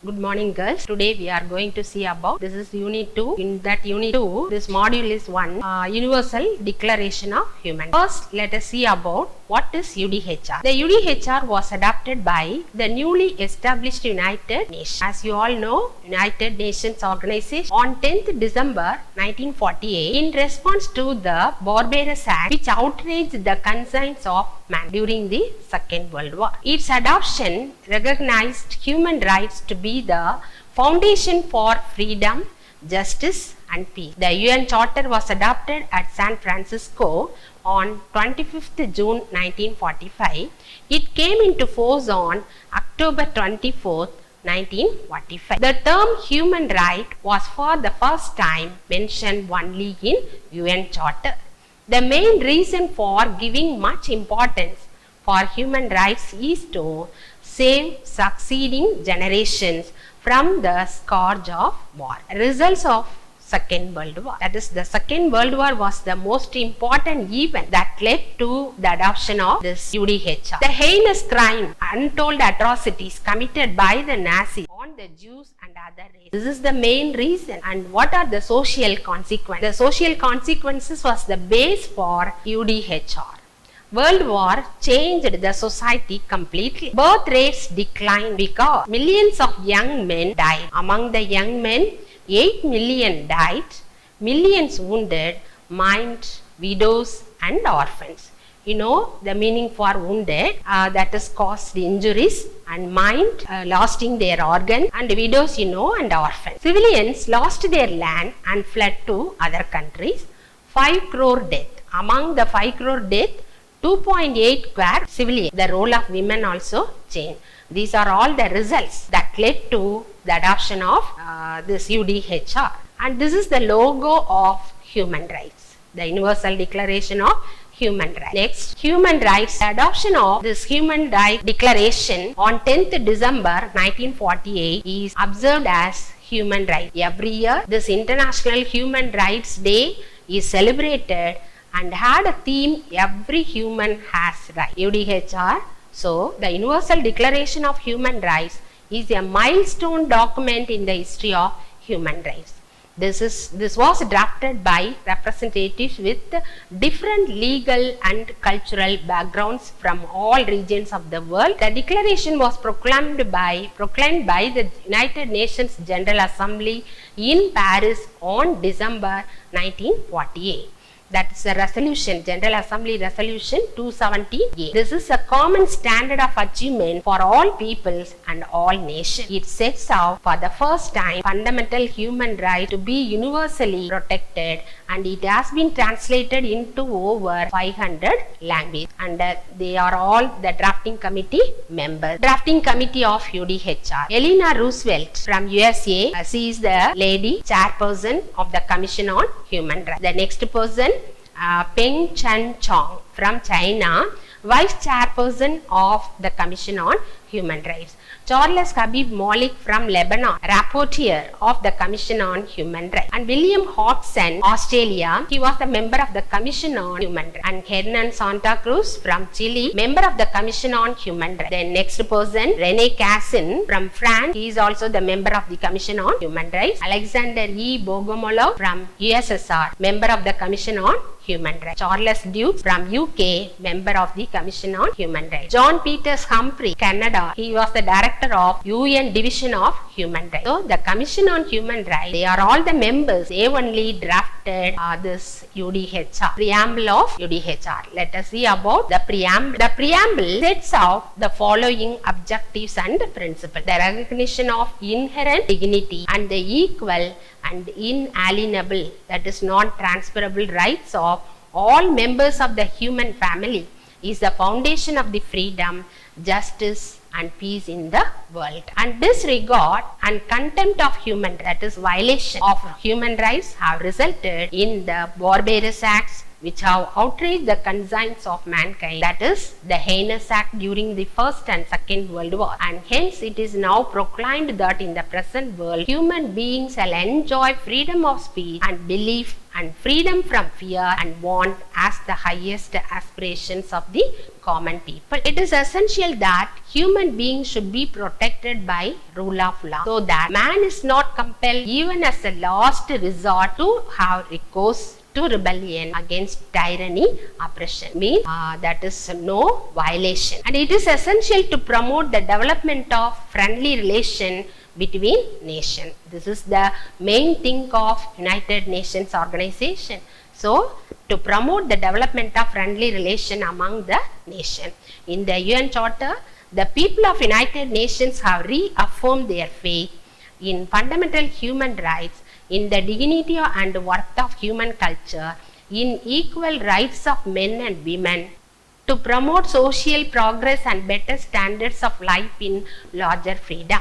Good morning, girls. Today we are going to see about, this is unit 2. In that unit 2, this module is 1, Universal Declaration of Human Rights. First, let us see about what is UDHR. The UDHR was adopted by the newly established United Nations. As you all know, United Nations Organization on 10th December 1948 in response to the Barbarous Act which outraged the conscience of man during the Second World War. Its adoption recognized human rights to be the foundation for freedom, justice and peace. The UN Charter was adopted at San Francisco on 25th June 1945. It came into force on October 24th 1945. The term human right was for the first time mentioned only in UN Charter. The main reason for giving much importance for human rights is to save succeeding generations from the scourge of war. Results of Second World War. That is, the Second World War was the most important event that led to the adoption of this UDHR. The heinous crime, untold atrocities committed by the Nazis on the Jews and other races. This is the main reason. And what are the social consequences? The social consequences was the base for UDHR. World War changed the society completely. Birth rates declined because millions of young men died. Among the young men, 8 million died, millions wounded, maimed, widows and orphans. You know the meaning for wounded, that is caused injuries, and maimed, losing their organ, and widows and orphans. Civilians lost their land and fled to other countries. 5 crore death. Among the 5 crore death, 2.8 were civilians. The role of women also changed. These are all the results that led to the adoption of this UDHR. And this is the logo of human rights, the Universal Declaration of Human Rights. Next, human rights. The adoption of this Human Rights Declaration on 10th December 1948 is observed as Human Rights. Every year, this International Human Rights Day is celebrated and had a theme, every human has rights. UDHR. So, the Universal Declaration of Human Rights is a milestone document in the history of human rights. This was drafted by representatives with different legal and cultural backgrounds from all regions of the world. The declaration was proclaimed by the United Nations General Assembly in Paris on December 1948. That is a resolution, General Assembly Resolution 270A. This is a common standard of achievement for all peoples and all nations. It sets out for the first time fundamental human rights to be universally protected, and it has been translated into over 500 languages, and they are all the drafting committee members. Drafting committee of UDHR. Eleanor Roosevelt from USA, she is the lady chairperson of the Commission on Human Rights. The next person, Peng Chong from China, vice chairperson of the Commission on Human Rights. Charles Habib Malik from Lebanon, rapporteur of the Commission on Human Rights. And William Hodgson, Australia, he was a member of the Commission on Human Rights. And Hernan Santa Cruz from Chile, member of the Commission on Human Rights. Then next person, René Cassin from France, he is also the member of the Commission on Human Rights. Alexander E. Bogomolov from USSR, member of the Commission on Human Rights. Charles Duke from UK, member of the Commission on Human Rights. John Peters Humphrey, Canada, he was the director of UN Division of Human Rights. So, the Commission on Human Rights, they are all the members. They only drafted this UDHR. Preamble of UDHR. Let us see about the Preamble. The Preamble sets out the following objectives and principles. The recognition of inherent dignity and the equal and inalienable, that is non-transferable rights of all members of the human family is the foundation of the freedom, justice and peace in the world. And disregard and contempt of human rights, that is violation of human rights, have resulted in the barbarous acts, which have outraged the conscience of mankind, that is, the heinous act during the First and Second World War. And hence it is now proclaimed that in the present world, human beings shall enjoy freedom of speech and belief and freedom from fear and want as the highest aspirations of the common people. It is essential that human beings should be protected by rule of law, so that man is not compelled, even as a last resort, to have recourse to rebellion against tyranny, oppression. Means that is no violation. And it is essential to promote the development of friendly relation between nations. This is the main thing of United Nations organization. So, to promote the development of friendly relation among the nation. In the UN Charter, the people of United Nations have reaffirmed their faith in fundamental human rights, in the dignity and worth of human culture, in equal rights of men and women, to promote social progress and better standards of life in larger freedom.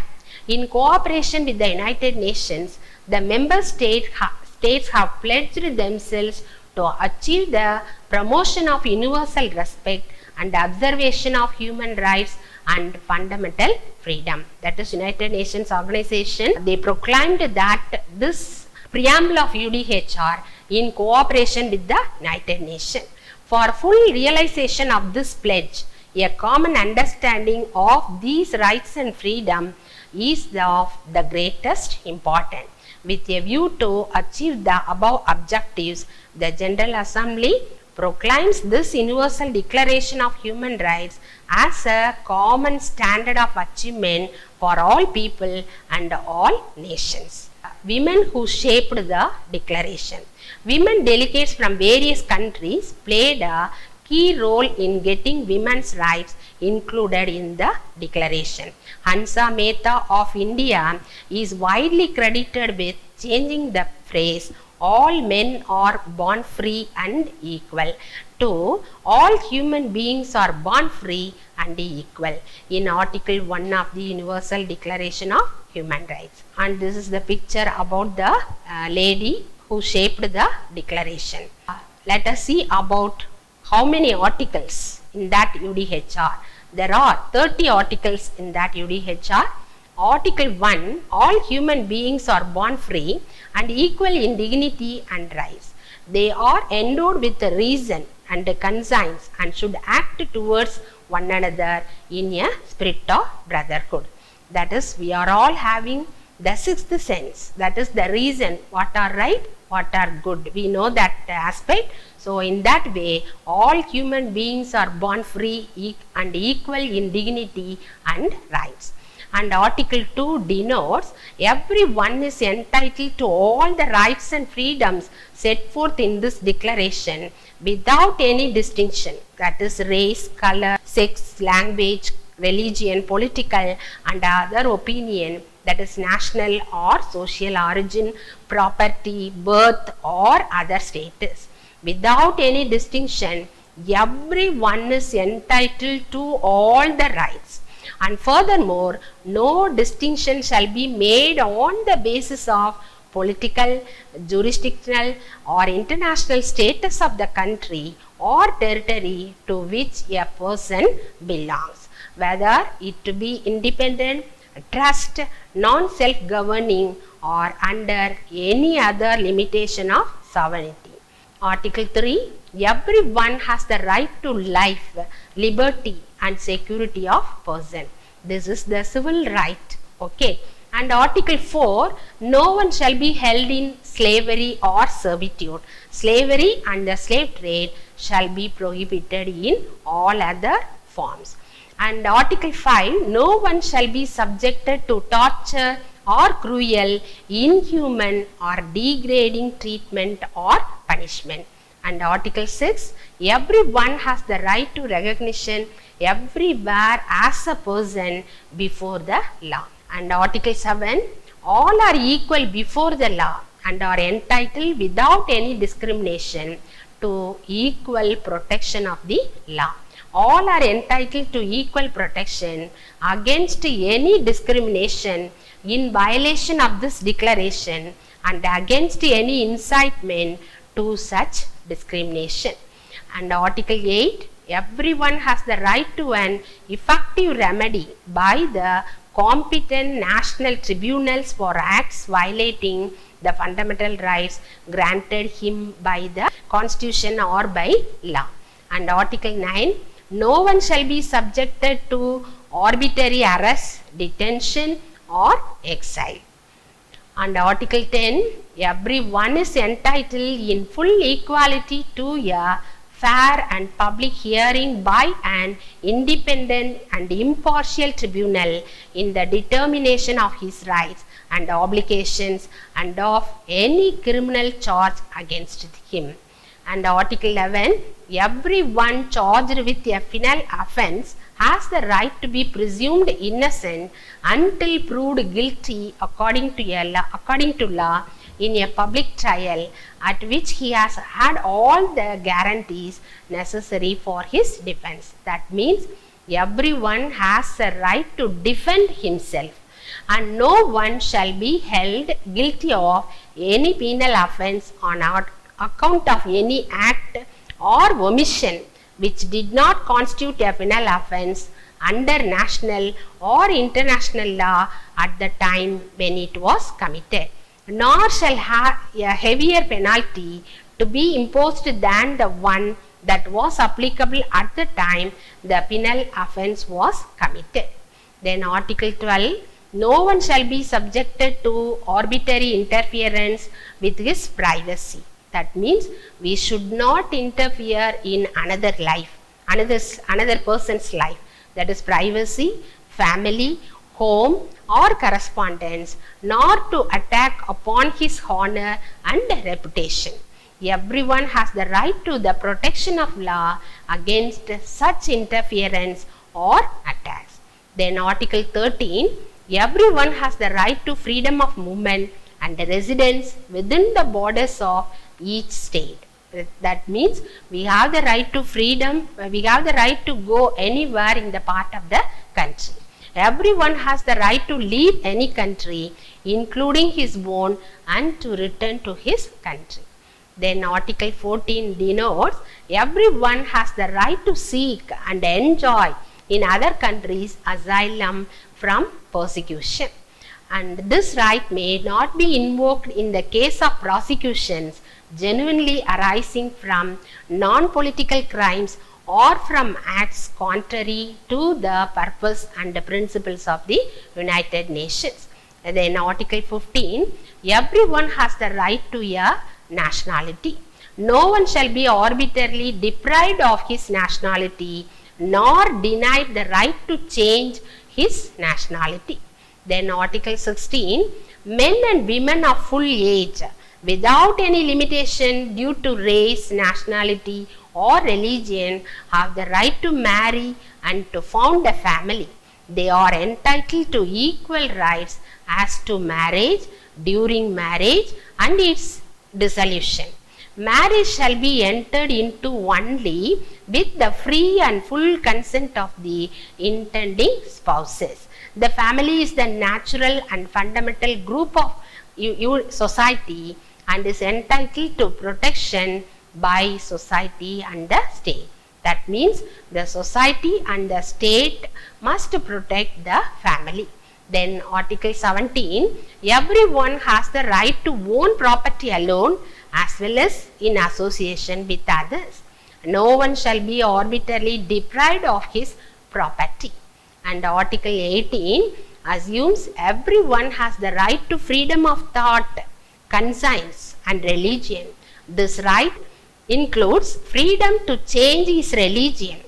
In cooperation with the United Nations, the member states have pledged themselves to achieve the promotion of universal respect and observation of human rights and fundamental freedom. That is United Nations organization. They proclaimed that this preamble of UDHR in cooperation with the United Nations. For full realization of this pledge, a common understanding of these rights and freedom is of the greatest importance. With a view to achieve the above objectives, the General Assembly proclaims this Universal Declaration of Human Rights as a common standard of achievement for all people and all nations. Women who shaped the declaration. Women delegates from various countries played a key role in getting women's rights included in the declaration. Hansa Mehta of India is widely credited with changing the phrase "all men are born free and equal" to "all human beings are born free and equal" in Article 1 of the Universal Declaration of Human Rights. And this is the picture about the lady who shaped the declaration. Let us see about how many articles in that UDHR. There are 30 articles in that UDHR. Article 1, all human beings are born free and equal in dignity and rights. They are endowed with a reason and a conscience and should act towards one another in a spirit of brotherhood. That is, we are all having the sixth sense. That is the reason, what are right, what are good. We know that aspect. So, in that way, all human beings are born free and equal in dignity and rights. And Article 2 denotes everyone is entitled to all the rights and freedoms set forth in this declaration without any distinction. That is race, color, sex, language, religion, political and other opinion, that is national or social origin, property, birth or other status. Without any distinction, everyone is entitled to all the rights. And furthermore, no distinction shall be made on the basis of political, jurisdictional or international status of the country or territory to which a person belongs, whether it to be independent, trust, non-self-governing or under any other limitation of sovereignty. Article 3, everyone has the right to life, liberty and security of person. This is the civil right. Okay. And Article 4, no one shall be held in slavery or servitude. Slavery and the slave trade shall be prohibited in all other forms. And Article 5, no one shall be subjected to torture or cruel, inhuman or degrading treatment or punishment. And Article 6, everyone has the right to recognition everywhere as a person before the law. And Article 7, all are equal before the law and are entitled without any discrimination to equal protection of the law. All are entitled to equal protection against any discrimination in violation of this declaration and against any incitement to such discrimination. And Article 8, everyone has the right to an effective remedy by the competent national tribunals for acts violating the fundamental rights granted him by the Constitution or by law. And Article 9, no one shall be subjected to arbitrary arrest, detention or exile. And Article 10, everyone is entitled in full equality to a fair and public hearing by an independent and impartial tribunal in the determination of his rights and obligations and of any criminal charge against him. And Article 11, everyone charged with a penal offence has the right to be presumed innocent until proved guilty according to law in a public trial at which he has had all the guarantees necessary for his defense. That means everyone has a right to defend himself, and no one shall be held guilty of any penal offence on account of any act or omission which did not constitute a penal offence under national or international law at the time when it was committed, nor shall have a heavier penalty to be imposed than the one that was applicable at the time the penal offence was committed. Then Article 12, no one shall be subjected to arbitrary interference with his privacy. That means we should not interfere in another life, another person's life, that is privacy, family, home or correspondence, nor to attack upon his honor and reputation. Everyone has the right to the protection of law against such interference or attacks. Then Article 13, everyone has the right to freedom of movement and residence within the borders of each state. That means we have the right to freedom, we have the right to go anywhere in the part of the country. Everyone has the right to leave any country, including his own, and to return to his country. Then Article 14 denotes everyone has the right to seek and enjoy in other countries asylum from persecution. And this right may not be invoked in the case of prosecutions genuinely arising from non-political crimes or from acts contrary to the purpose and the principles of the United Nations. And then Article 15, everyone has the right to a nationality. No one shall be arbitrarily deprived of his nationality nor denied the right to change his nationality. Then Article 16, men and women of full age without any limitation due to race, nationality or religion have the right to marry and to found a family. They are entitled to equal rights as to marriage, during marriage and its dissolution. Marriage shall be entered into only with the free and full consent of the intending spouses. The family is the natural and fundamental group of society and is entitled to protection by society and the state. That means the society and the state must protect the family. Then Article 17, everyone has the right to own property alone as well as in association with others. No one shall be arbitrarily deprived of his property. And Article 18 assumes everyone has the right to freedom of thought, conscience and religion. This right includes freedom to change his religion.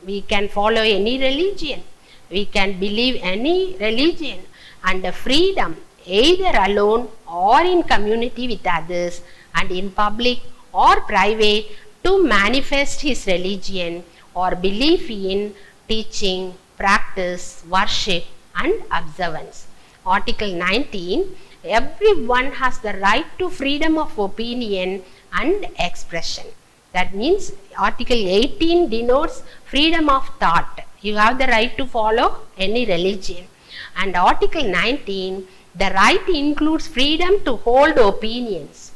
We can follow any religion. We can believe any religion, and the freedom either alone or in community with others and in public or private to manifest his religion or belief in teaching, practice, worship and observance. Article 19, everyone has the right to freedom of opinion and expression. That means Article 18 denotes freedom of thought. You have the right to follow any religion. And Article 19, the right includes freedom to hold opinions.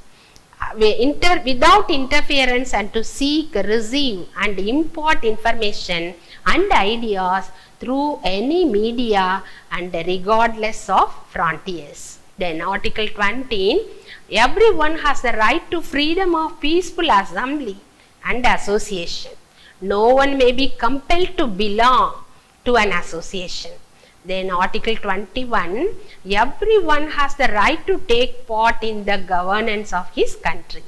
without interference and to seek, receive and impart information and ideas through any media and regardless of frontiers. Then Article 20, everyone has the right to freedom of peaceful assembly and association. No one may be compelled to belong to an association. Then Article 21, everyone has the right to take part in the governance of his country,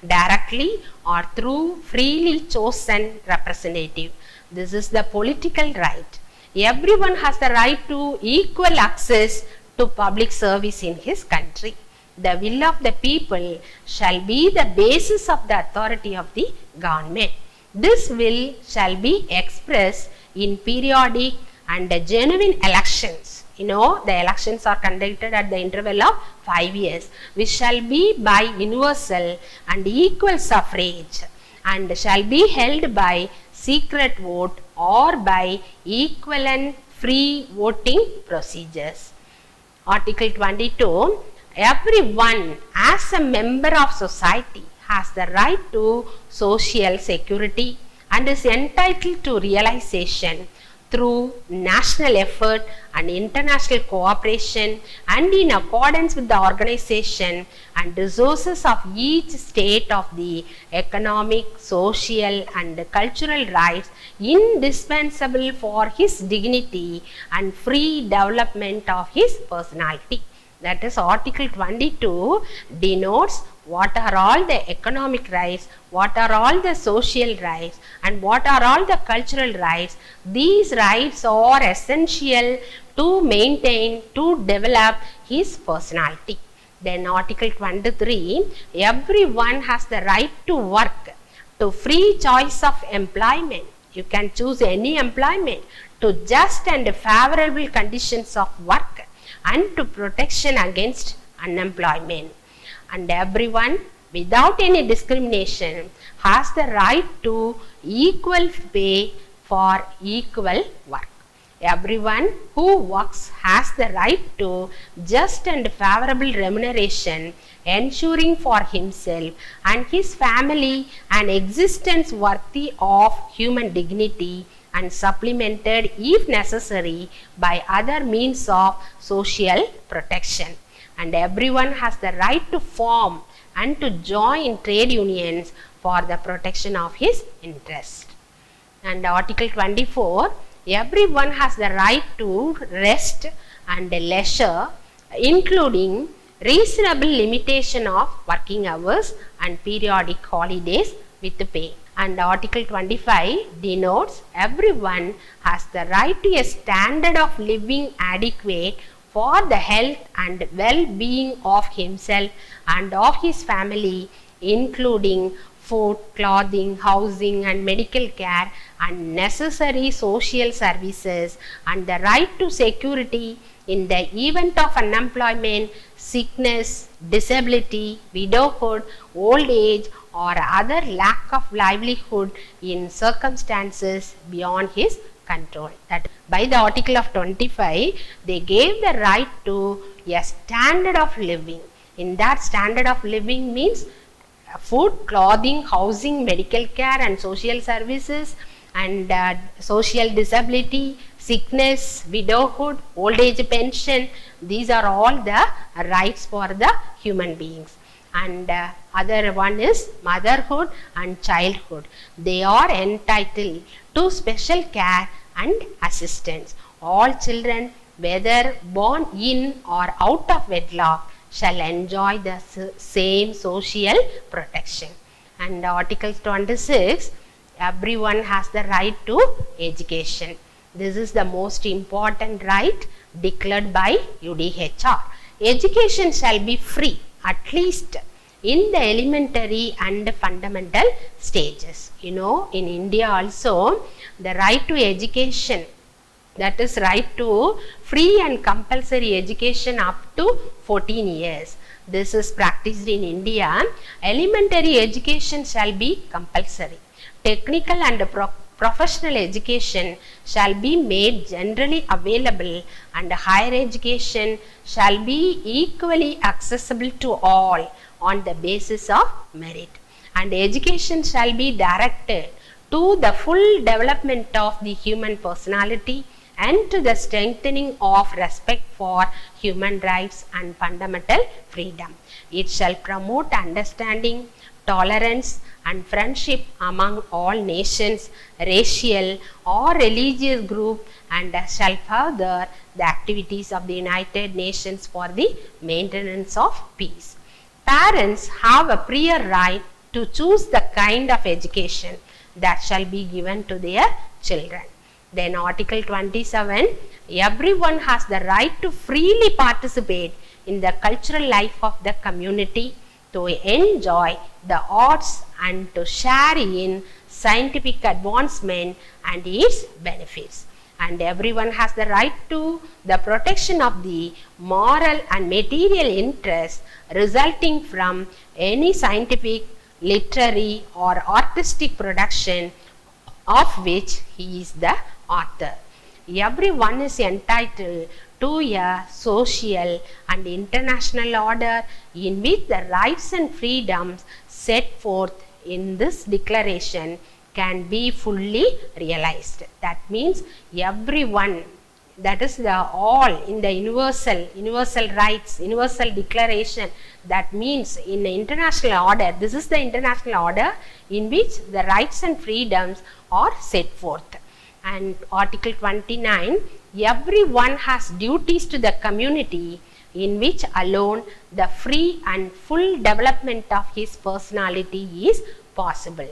directly or through freely chosen representative. This is the political right. Everyone has the right to equal access to public service in his country. The will of the people shall be the basis of the authority of the government. This will shall be expressed in periodic and genuine elections. The elections are conducted at the interval of 5 years, which shall be by universal and equal suffrage, and shall be held by secret vote or by equivalent free voting procedures. Article 22, everyone as a member of society has the right to social security and is entitled to realization through national effort and international cooperation and in accordance with the organization and resources of each state of the economic, social and cultural rights indispensable for his dignity and free development of his personality. That is, Article 22 denotes what are all the economic rights, what are all the social rights, and what are all the cultural rights. These rights are essential to maintain, to develop his personality. Then Article 23, everyone has the right to work, to free choice of employment. You can choose any employment, to just and favorable conditions of work, and to protection against unemployment. And everyone without any discrimination has the right to equal pay for equal work. Everyone who works has the right to just and favorable remuneration, ensuring for himself and his family an existence worthy of human dignity and supplemented if necessary by other means of social protection. And everyone has the right to form and to join trade unions for the protection of his interest. And Article 24, everyone has the right to rest and leisure, including reasonable limitation of working hours and periodic holidays with pay. And Article 25 denotes everyone has the right to a standard of living adequate for the health and well-being of himself and of his family, including food, clothing, housing and medical care and necessary social services, and the right to security in the event of unemployment, sickness, disability, widowhood, old age or other lack of livelihood in circumstances beyond his control. That by the Article of 25, they gave the right to a standard of living. In that standard of living means food, clothing, housing, medical care and social services and social disability, sickness, widowhood, old age pension. These are all the rights for the human beings. And other one is motherhood and childhood. They are entitled to special care and assistance. All children, whether born in or out of wedlock, shall enjoy the same social protection. And Article 26, everyone has the right to education. This is the most important right declared by UDHR. Education shall be free, at least in the elementary and fundamental stages. In India also, the right to education, that is right to free and compulsory education up to 14 years. This is practiced in India. Elementary education shall be compulsory. Technical and professional education shall be made generally available, and higher education shall be equally accessible to all on the basis of merit. And education shall be directed to the full development of the human personality and to the strengthening of respect for human rights and fundamental freedom. It shall promote understanding, tolerance and friendship among all nations, racial or religious group, and shall further the activities of the United Nations for the maintenance of peace. Parents have a prior right to choose the kind of education that shall be given to their children. Then Article 27, everyone has the right to freely participate in the cultural life of the community, to enjoy the arts and to share in scientific advancement and its benefits. And everyone has the right to the protection of the moral and material interests resulting from any scientific, literary or artistic production of which he is the author. Everyone is entitled to a social and international order in which the rights and freedoms set forth in this declaration can be fully realized. That means everyone, that is the all in the universal rights, universal declaration. That means in the international order, this is the international order in which the rights and freedoms are set forth. And Article 29, everyone has duties to the community in which alone the free and full development of his personality is possible.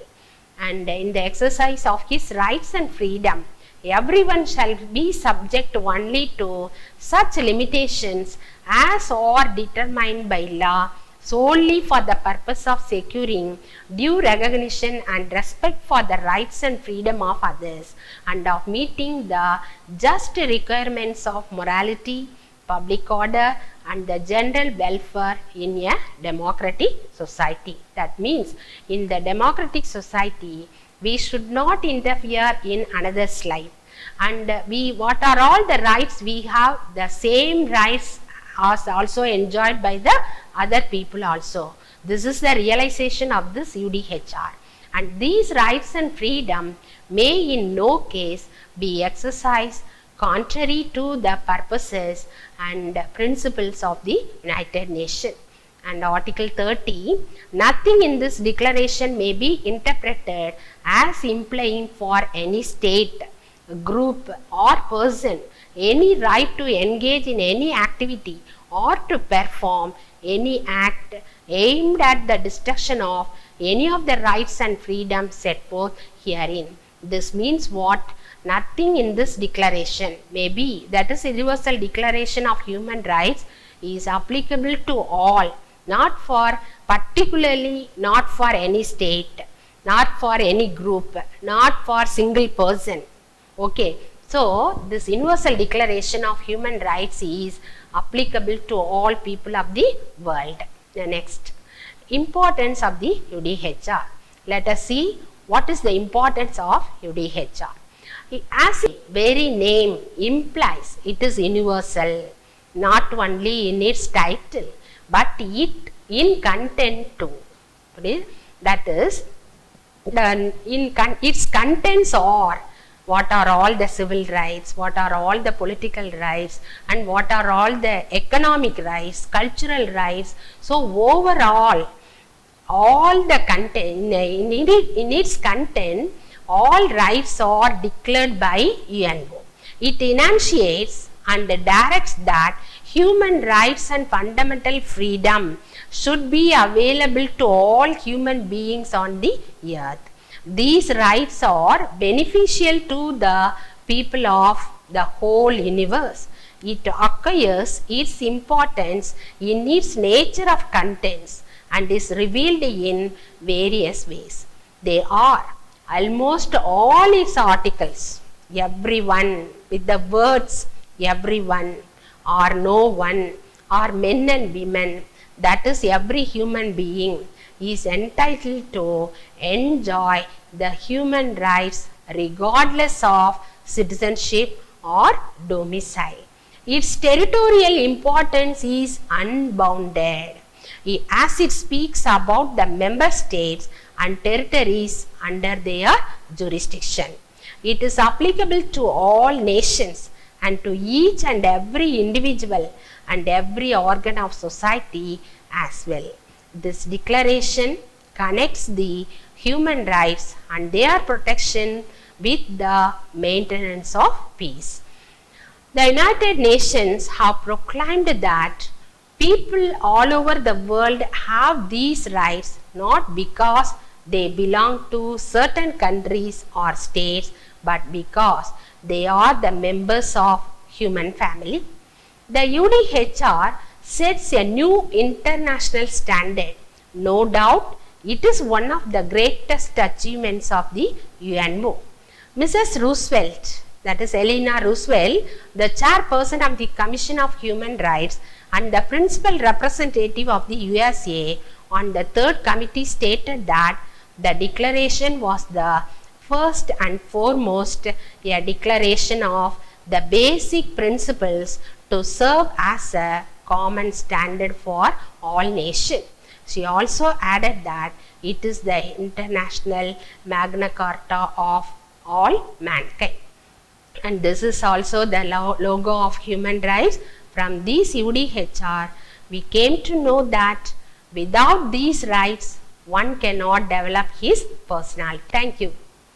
And in the exercise of his rights and freedom, everyone shall be subject only to such limitations as are determined by law, solely for the purpose of securing due recognition and respect for the rights and freedom of others, and of meeting the just requirements of morality, public order and the general welfare in a democratic society. That means in the democratic society, we should not interfere in another's life. And what are all the rights we have? The same rights are also enjoyed by the other people also. This is the realization of this UDHR. And these rights and freedom may in no case be exercised contrary to the purposes and principles of the United Nations. And Article 30, nothing in this declaration may be interpreted as implying for any state, group or person any right to engage in any activity or to perform any act aimed at the destruction of any of the rights and freedoms set forth herein. This means what? Nothing in this declaration may be, that is Universal Declaration of Human Rights, is applicable to all, not for particularly, not for any state, not for any group, not for single person. Okay, so this Universal Declaration of Human Rights is applicable to all people of the world. The next, importance of the UDHR. Let us see what is the importance of UDHR. As its very name implies, it is universal, not only in its title, but in content too. That is, its contents are what are all the civil rights, what are all the political rights, and what are all the economic rights, cultural rights. So overall, all the content, in its content, all rights are declared by UNO. It enunciates and directs that human rights and fundamental freedom should be available to all human beings on the earth. These rights are beneficial to the people of the whole universe. It acquires its importance in its nature of contents and is revealed in various ways. They are almost all its articles, everyone, with the words everyone or no one or men and women, that is every human being is entitled to enjoy the human rights regardless of citizenship or domicile. Its territorial importance is unbounded. as it speaks about the member states and territories under their jurisdiction. It is applicable to all nations and to each and every individual and every organ of society as well. This declaration connects the human rights and their protection with the maintenance of peace. The United Nations have proclaimed that people all over the world have these rights not because they belong to certain countries or states, but because they are the members of human family. The UDHR sets a new international standard. No doubt, it is one of the greatest achievements of the UNO. Mrs. Roosevelt, that is Eleanor Roosevelt, the chairperson of the Commission of Human Rights and the principal representative of the USA on the third committee, stated that the declaration was the first and foremost a declaration of the basic principles to serve as a common standard for all nations. She also added that it is the international Magna Carta of all mankind. And this is also the logo of human rights. From this UDHR, we came to know that without these rights, one cannot develop his personality. Thank you.